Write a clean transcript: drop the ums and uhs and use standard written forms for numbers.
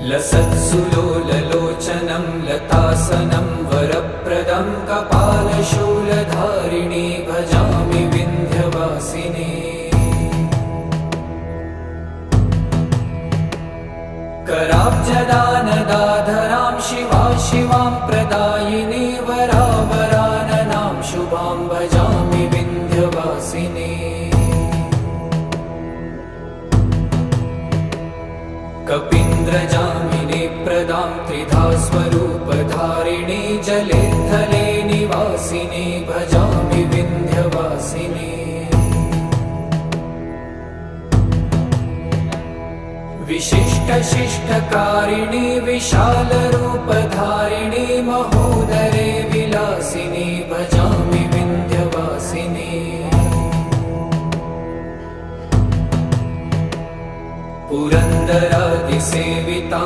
लसत्सुलोललोचनं लतासनं वरप्रदं कपालशूलधारिणी भजामि विन्ध्यवासिनी। कराब्जदानदाधरां शिवा शिवां प्रदायिनी वरावराननां शुभां भजामि विन्ध्यवासिनी। कपीन्द्रजामिनी प्रदां त्रिधा स्वरूपधारिणी जले थले निवासिनी भजामि विन्ध्यवासिनी। विशिष्टशिष्टकारिणी विशालरूपधारिणी महोदरे विलासिनी भजामि विन्ध्यवासिनी। पुरन्दरादिसेवितां